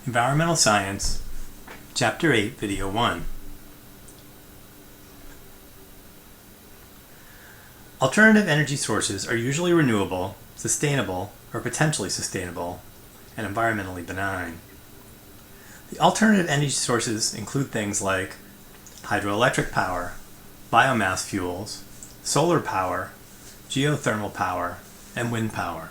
Environmental Science, Chapter 8, Video 1. Alternative energy sources are usually renewable, sustainable, or potentially sustainable, and environmentally benign. The alternative energy sources include things like hydroelectric power, biomass fuels, solar power, geothermal power, and wind power.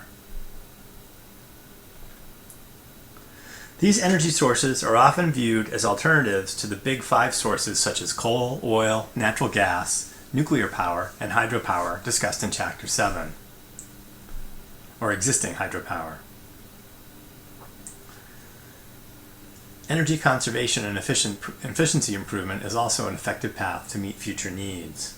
These energy sources are often viewed as alternatives to the big five sources such as coal, oil, natural gas, nuclear power, and hydropower discussed in Chapter 7, or existing hydropower. Energy conservation and efficiency improvement is also an effective path to meet future needs.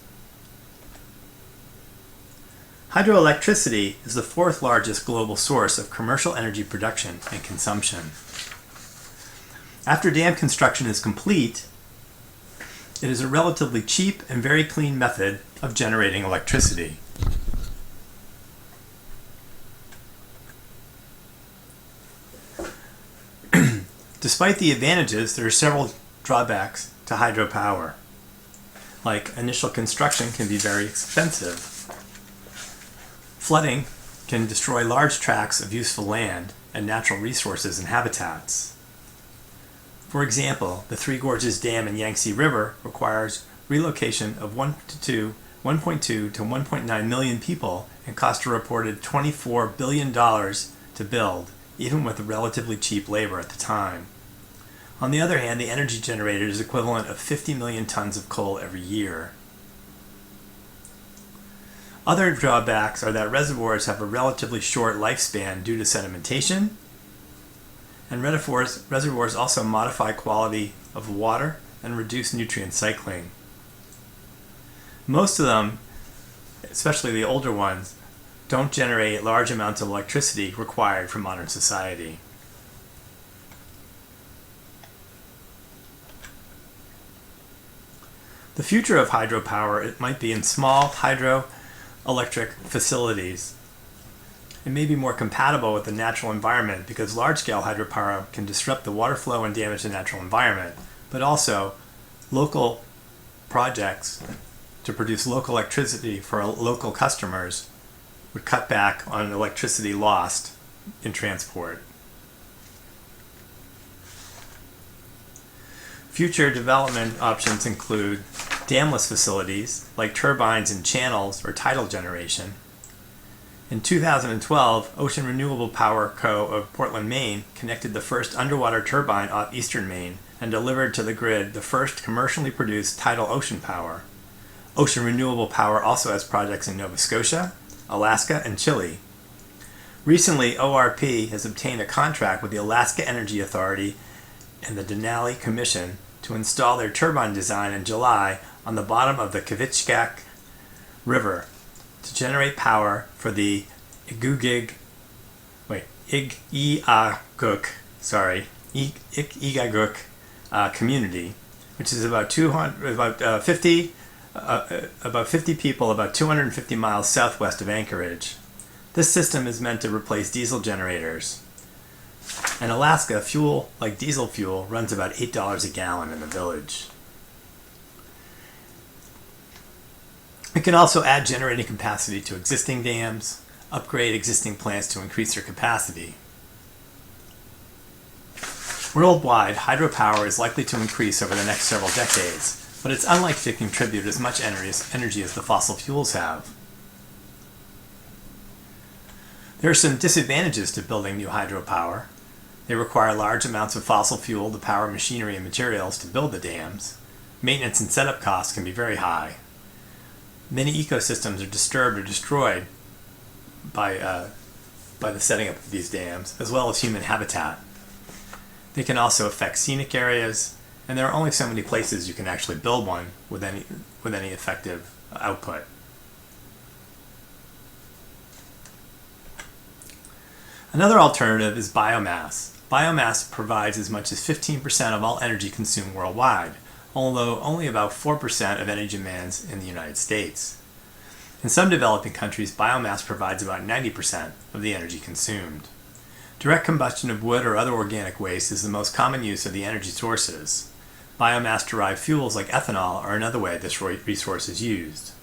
Hydroelectricity is the fourth largest global source of commercial energy production and consumption. After dam construction is complete, it is a relatively cheap and very clean method of generating electricity. Despite the advantages, there are several drawbacks to hydropower. Like, initial construction can be very expensive. Flooding can destroy large tracts of useful land and natural resources and habitats. For example, the Three Gorges Dam in Yangtze River requires relocation of 1.2 to 1.9 million people and cost a reported $24 billion to build, even with relatively cheap labor at the time. On the other hand, the energy generated is equivalent of 50 million tons of coal every year. Other drawbacks are that reservoirs have a relatively short lifespan due to sedimentation, and reservoirs also modify quality of water and reduce nutrient cycling. Most of them, especially the older ones, don't generate large amounts of electricity required for modern society. The future of hydropower might be in small hydroelectric facilities. It may be more compatible with the natural environment because large-scale hydropower can disrupt the water flow and damage the natural environment, but also local projects to produce local electricity for local customers would cut back on electricity lost in transport. Future development options include damless facilities like turbines in channels or tidal generation. In 2012, Ocean Renewable Power Co. of Portland, Maine connected the first underwater turbine off eastern Maine and delivered to the grid the first commercially produced tidal ocean power. Ocean Renewable Power also has projects in Nova Scotia, Alaska, and Chile. Recently, ORP has obtained a contract with the Alaska Energy Authority and the Denali Commission to install their turbine design in July on the bottom of the Kvichak River to generate power for the Igaguk community, which is about 50 people about 250 miles southwest of Anchorage. This system is meant to replace diesel generators. In Alaska, fuel like diesel fuel runs about $8 a gallon in the village. It can also add generating capacity to existing dams, upgrade existing plants to increase their capacity. Worldwide, hydropower is likely to increase over the next several decades, but it's unlikely to contribute as much energy as the fossil fuels have. There are some disadvantages to building new hydropower. They require large amounts of fossil fuel to power machinery and materials to build the dams. Maintenance and setup costs can be very high. Many ecosystems are disturbed or destroyed by the setting up of these dams, as well as human habitat. They can also affect scenic areas, and there are only so many places you can actually build one with any effective output. Another alternative is biomass. Biomass provides as much as 15% of all energy consumed worldwide, although only about 4% of energy demands in the United States. In some developing countries, biomass provides about 90% of the energy consumed. Direct combustion of wood or other organic waste is the most common use of the energy sources. Biomass-derived fuels like ethanol are another way this resource is used.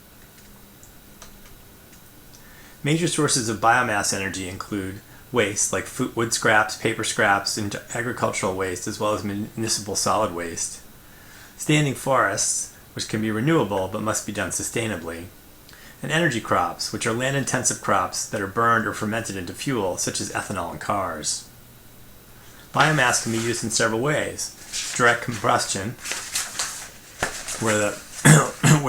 Major sources of biomass energy include waste like wood scraps, paper scraps, and agricultural waste, as well as municipal solid waste. Standing forests, which can be renewable but must be done sustainably. And energy crops, which are land-intensive crops that are burned or fermented into fuel, such as ethanol in cars. Biomass can be used in several ways. Direct combustion, where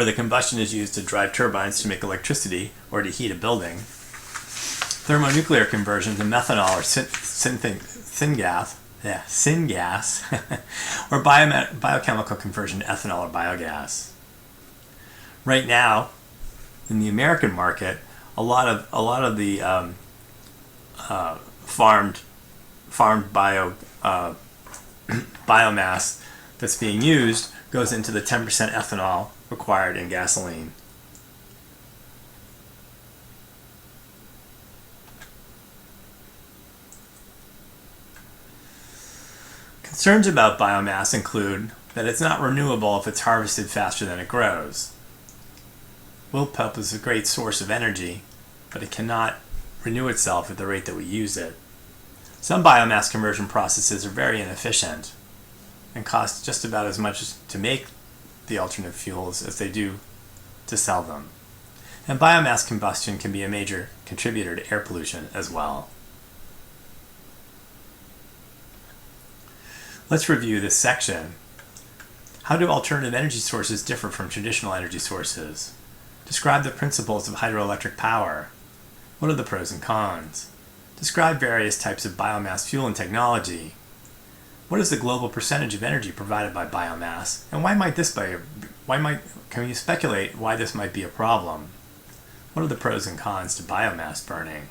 the combustion is used to drive turbines to make electricity or to heat a building. Thermonuclear conversion to methanol or syngas, or biochemical conversion to ethanol or biogas. Right now, in the American market, a lot of the farmed biomass that's being used goes into the 10% ethanol required in gasoline. Concerns about biomass include that it's not renewable if it's harvested faster than it grows. Wood pulp is a great source of energy, but it cannot renew itself at the rate that we use it. Some biomass conversion processes are very inefficient and cost just about as much to make the alternate fuels as they do to sell them. And biomass combustion can be a major contributor to air pollution as well. Let's review this section. How do alternative energy sources differ from traditional energy sources? Describe the principles of hydroelectric power. What are the pros and cons? Describe various types of biomass fuel and technology. What is the global percentage of energy provided by biomass, and can you speculate why this might be a problem? What are the pros and cons to biomass burning?